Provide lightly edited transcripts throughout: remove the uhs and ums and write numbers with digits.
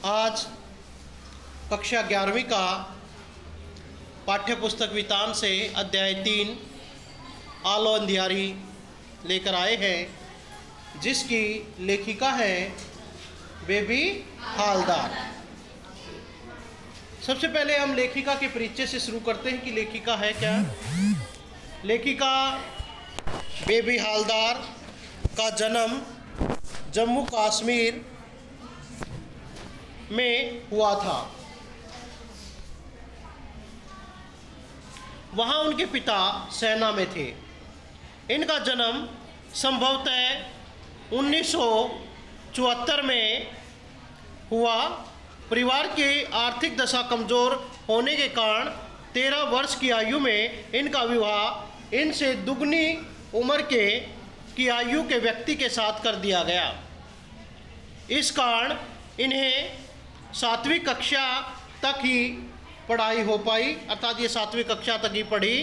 आज कक्षा 11वीं का पाठ्य पुस्तक वितान से अध्याय 3 आलो अंधियारी लेकर आए हैं, जिसकी लेखिका है बेबी हालदार। सबसे पहले हम लेखिका के परिचय से शुरू करते हैं कि लेखिका है क्या। लेखिका बेबी हालदार का जन्म जम्मू कश्मीर में हुआ था। वहाँ उनके पिता सेना में थे। इनका जन्म संभवतः 1974 में हुआ। परिवार की आर्थिक दशा कमज़ोर होने के कारण 13 वर्ष की आयु में इनका विवाह इनसे दुगनी उम्र की आयु के व्यक्ति के साथ कर दिया गया। इस कारण इन्हें 7वीं कक्षा तक ही पढ़ाई हो पाई, अर्थात ये 7वीं कक्षा तक ही पढ़ी।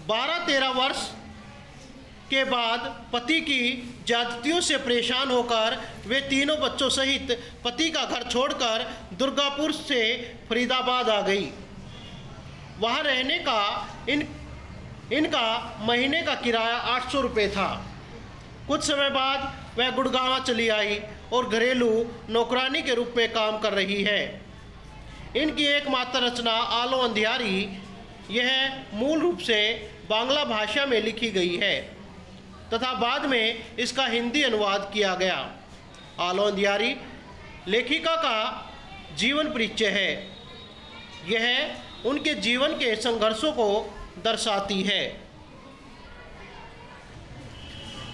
12-13 वर्ष के बाद पति की ज्यादतियों से परेशान होकर वे तीनों बच्चों सहित पति का घर छोड़कर दुर्गापुर से फरीदाबाद आ गई। वहाँ रहने का इनका महीने का किराया 800 रुपये था। कुछ समय बाद वह गुड़गांव चली आई और घरेलू नौकरानी के रूप में काम कर रही है। इनकी एकमात्र रचना आलो अंधियारी, यह मूल रूप से बांग्ला भाषा में लिखी गई है तथा बाद में इसका हिंदी अनुवाद किया गया। आलो अंधियारी लेखिका का जीवन परिचय है। यह उनके जीवन के संघर्षों को दर्शाती है।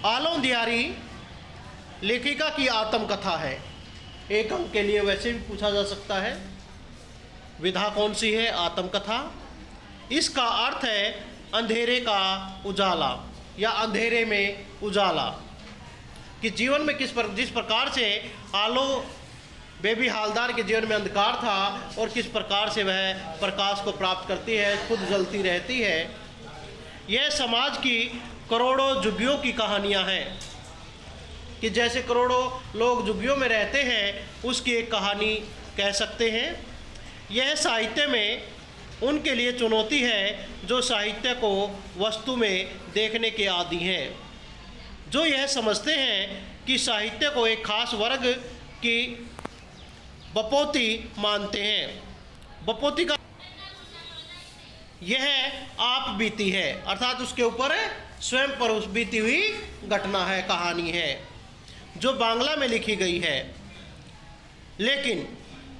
आलो अंधियारी लेखिका की आत्मकथा है। एक अंक के लिए वैसे भी पूछा जा सकता है। विधा कौन सी है? आत्मकथा। इसका अर्थ है अंधेरे का उजाला या अंधेरे में उजाला, कि जीवन में जिस प्रकार से आलो बेबी हालदार के जीवन में अंधकार था और किस प्रकार से वह प्रकाश को प्राप्त करती है, खुद जलती रहती है। यह समाज की करोड़ों झुग्गियों की कहानियाँ हैं, कि जैसे करोड़ों लोग झुग्गियों में रहते हैं, उसकी एक कहानी कह सकते हैं। यह साहित्य में उनके लिए चुनौती है जो साहित्य को वस्तु में देखने के आदी हैं, जो यह समझते हैं कि साहित्य को एक खास वर्ग की बपोती मानते हैं। बपोती का यह आप बीती है, अर्थात उसके ऊपर स्वयं पर उस बीती हुई घटना है, कहानी है, जो बांग्ला में लिखी गई है। लेकिन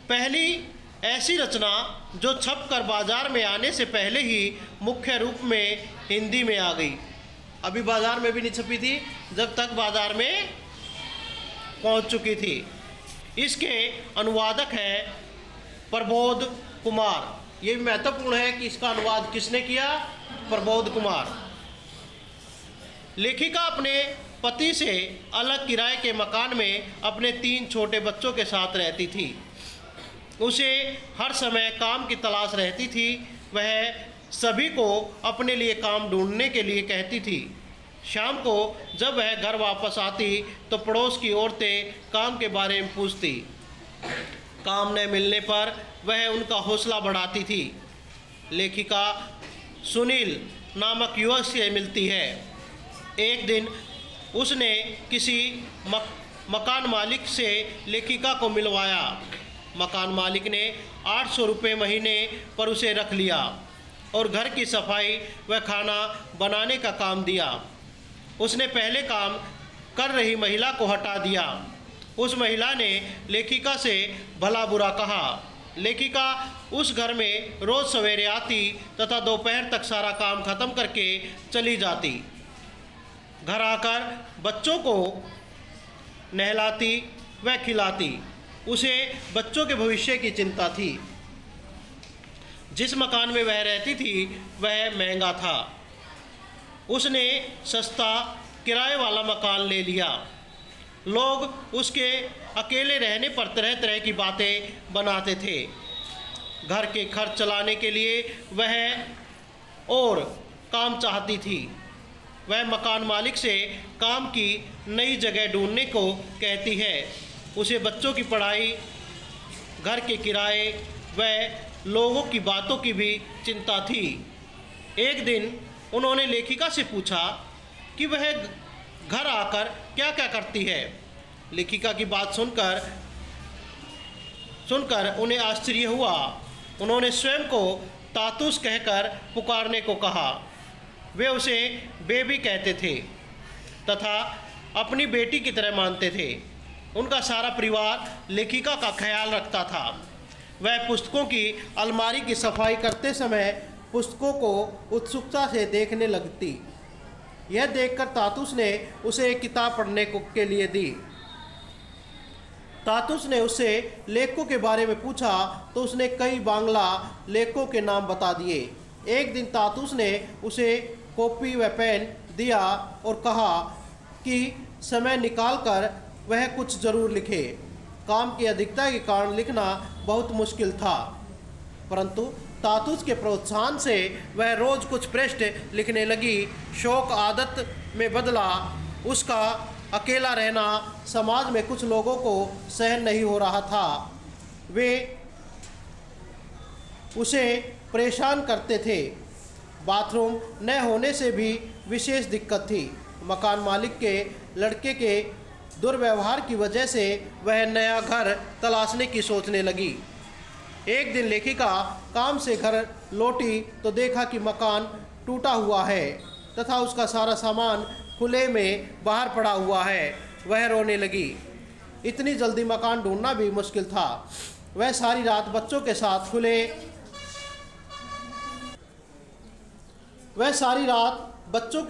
पहली ऐसी रचना जो छपकर बाजार में आने से पहले ही मुख्य रूप में हिंदी में आ गई। अभी बाजार में भी नहीं छपी थी जब तक बाजार में पहुंच चुकी थी। इसके अनुवादक हैं प्रबोध कुमार। ये भी महत्वपूर्ण है कि इसका अनुवाद किसने किया? प्रबोध कुमार। लेखिका अपने पति से अलग किराए के मकान में अपने 3 छोटे बच्चों के साथ रहती थी। उसे हर समय काम की तलाश रहती थी। वह सभी को अपने लिए काम ढूंढने के लिए कहती थी। शाम को जब वह घर वापस आती तो पड़ोस की औरतें काम के बारे में पूछती। काम न मिलने पर वह उनका हौसला बढ़ाती थी। लेखिका सुनील नामक युवक से मिलती है। एक दिन उसने किसी मकान मालिक से लेखिका को मिलवाया। मकान मालिक ने 800 रुपये महीने पर उसे रख लिया और घर की सफाई व खाना बनाने का काम दिया। उसने पहले काम कर रही महिला को हटा दिया। उस महिला ने लेखिका से भला बुरा कहा। लेखिका उस घर में रोज़ सवेरे आती तथा दोपहर तक सारा काम खत्म करके चली जाती। घर आकर बच्चों को नहलाती व खिलाती। उसे बच्चों के भविष्य की चिंता थी। जिस मकान में वह रहती थी वह महंगा था। उसने सस्ता किराए वाला मकान ले लिया। लोग उसके अकेले रहने पर तरह तरह की बातें बनाते थे। घर के खर्च चलाने के लिए वह और काम चाहती थी। वह मकान मालिक से काम की नई जगह ढूंढने को कहती है। उसे बच्चों की पढ़ाई, घर के किराए व लोगों की बातों की भी चिंता थी। एक दिन उन्होंने लेखिका से पूछा कि वह घर आकर क्या क्या करती है। लेखिका की बात सुनकर उन्हें आश्चर्य हुआ। उन्होंने स्वयं को तातुस कहकर पुकारने को कहा। वे उसे बेबी कहते थे तथा अपनी बेटी की तरह मानते थे। उनका सारा परिवार लेखिका का ख्याल रखता था। वह पुस्तकों की अलमारी की सफाई करते समय पुस्तकों को उत्सुकता से देखने लगती। यह देखकर तातुस ने उसे एक किताब पढ़ने के लिए दी। तातुस ने उससे लेखकों के बारे में पूछा तो उसने कई बांग्ला लेखकों के नाम बता दिए। एक दिन तातुस ने उसे कॉपी व पेन दिया और कहा कि समय निकालकर वह कुछ जरूर लिखे। काम की अधिकता के कारण लिखना बहुत मुश्किल था, परंतु तातुस के प्रोत्साहन से वह रोज कुछ पृष्ठ लिखने लगी। शौक आदत में बदला। उसका अकेला रहना समाज में कुछ लोगों को सहन नहीं हो रहा था। वे उसे परेशान करते थे। बाथरूम न होने से भी विशेष दिक्कत थी। मकान मालिक के लड़के के दुर्व्यवहार की वजह से वह नया घर तलाशने की सोचने लगी। एक दिन लेखिका काम से घर लौटी तो देखा कि मकान टूटा हुआ है तथा उसका सारा सामान खुले में बाहर पड़ा हुआ है। वह रोने लगी। इतनी जल्दी मकान ढूंढना भी मुश्किल था। वह सारी रात बच्चों के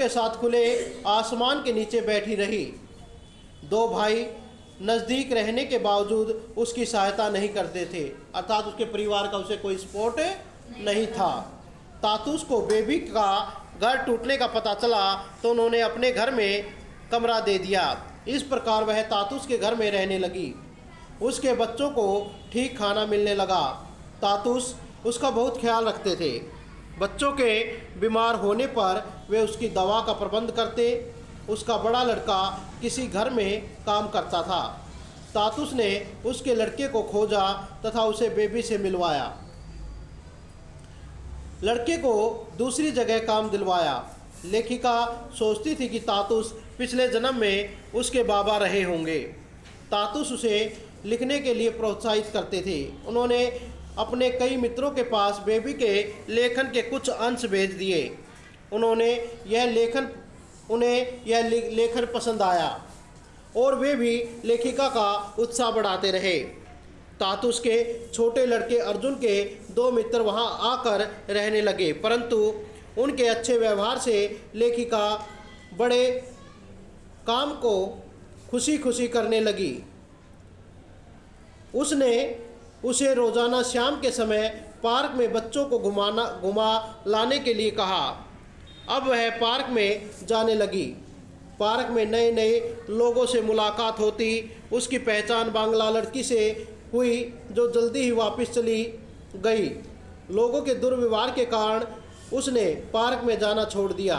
साथ खुले आसमान के नीचे बैठी रही। दो भाई नज़दीक रहने के बावजूद उसकी सहायता नहीं करते थे, अर्थात उसके परिवार का उसे कोई सपोर्ट नहीं था। तातुस को बेबी का घर टूटने का पता चला तो उन्होंने अपने घर में कमरा दे दिया। इस प्रकार वह तातुस के घर में रहने लगी। उसके बच्चों को ठीक खाना मिलने लगा। तातुस उसका बहुत ख्याल रखते थे। बच्चों के बीमार होने पर वे उसकी दवा का प्रबंध करते। उसका बड़ा लड़का किसी घर में काम करता था। तातुस ने उसके लड़के को खोजा तथा उसे बेबी से मिलवाया। लड़के को दूसरी जगह काम दिलवाया। लेखिका सोचती थी कि तातुस पिछले जन्म में उसके बाबा रहे होंगे। तातुस उसे लिखने के लिए प्रोत्साहित करते थे। उन्होंने अपने कई मित्रों के पास बेबी के लेखन के कुछ अंश भेज दिए। उन्हें यह लेखन पसंद आया और वे भी लेखिका का उत्साह बढ़ाते रहे। तातुस के छोटे लड़के अर्जुन के दो मित्र वहां आकर रहने लगे, परंतु उनके अच्छे व्यवहार से लेखिका बड़े काम को खुशी खुशी करने लगी। उसने उसे रोजाना शाम के समय पार्क में बच्चों को घुमा लाने के लिए कहा। अब वह पार्क में जाने लगी। पार्क में नए नए लोगों से मुलाकात होती। उसकी पहचान बांग्ला लड़की से हुई जो जल्दी ही वापस चली गई। लोगों के दुर्व्यवहार के कारण उसने पार्क में जाना छोड़ दिया।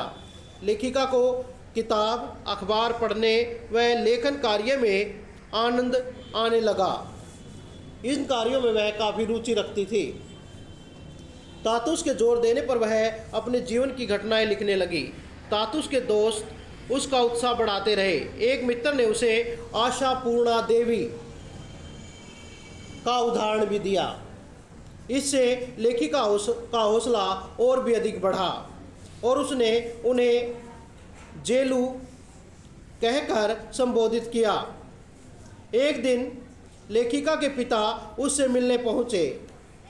लेखिका को किताब, अखबार पढ़ने व लेखन कार्य में आनंद आने लगा। इन कार्यों में वह काफ़ी रुचि रखती थी। तातुस के जोर देने पर वह अपने जीवन की घटनाएं लिखने लगी। तातुस के दोस्त उसका उत्साह बढ़ाते रहे। एक मित्र ने उसे आशा पूर्णा देवी का उदाहरण भी दिया। इससे लेखिका का हौसला और भी अधिक बढ़ा और उसने उन्हें जेलू कहकर संबोधित किया। एक दिन लेखिका के पिता उससे मिलने पहुंचे।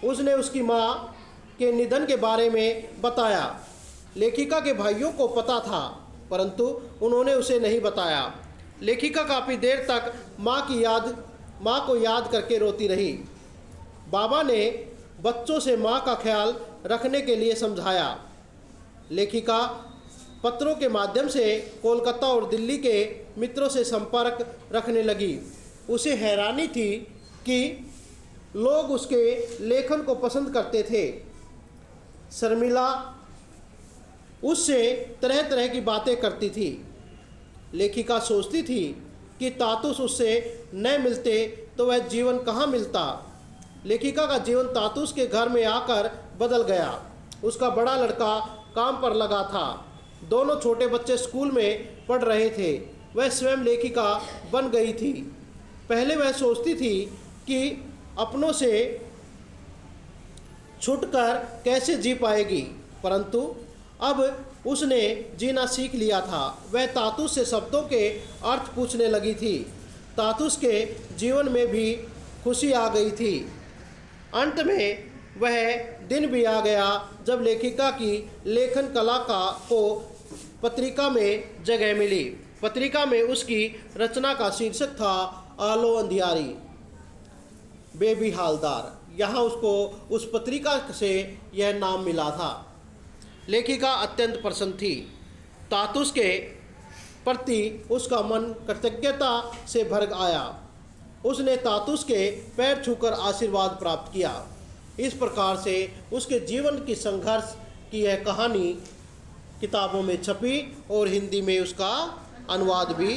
उसने उसकी माँ के निधन के बारे में बताया। लेखिका के भाइयों को पता था, परंतु उन्होंने उसे नहीं बताया। लेखिका काफ़ी देर तक माँ को याद करके रोती रही। बाबा ने बच्चों से माँ का ख्याल रखने के लिए समझाया। लेखिका पत्रों के माध्यम से कोलकाता और दिल्ली के मित्रों से संपर्क रखने लगी। उसे हैरानी थी कि लोग उसके लेखन को पसंद करते थे। शर्मिला उससे तरह तरह की बातें करती थी। लेखिका सोचती थी कि तातुस उससे न मिलते तो वह जीवन कहाँ मिलता। लेखिका का जीवन तातुस के घर में आकर बदल गया। उसका बड़ा लड़का काम पर लगा था। दोनों छोटे बच्चे स्कूल में पढ़ रहे थे। वह स्वयं लेखिका बन गई थी। पहले वह सोचती थी कि अपनों से छूटकर कैसे जी पाएगी, परंतु अब उसने जीना सीख लिया था। वह तातुस से शब्दों के अर्थ पूछने लगी थी। तातुस के जीवन में भी खुशी आ गई थी। अंत में वह दिन भी आ गया जब लेखिका की लेखन कला को पत्रिका में जगह मिली। पत्रिका में उसकी रचना का शीर्षक था आलो अंधियारी बेबी हालदार। यहाँ उसको उस पत्रिका से यह नाम मिला था। लेखिका अत्यंत प्रसन्न थी। तातुस के प्रति उसका मन कृतज्ञता से भर आया। उसने तातुस के पैर छूकर आशीर्वाद प्राप्त किया। इस प्रकार से उसके जीवन की संघर्ष की यह कहानी किताबों में छपी और हिंदी में उसका अनुवाद भी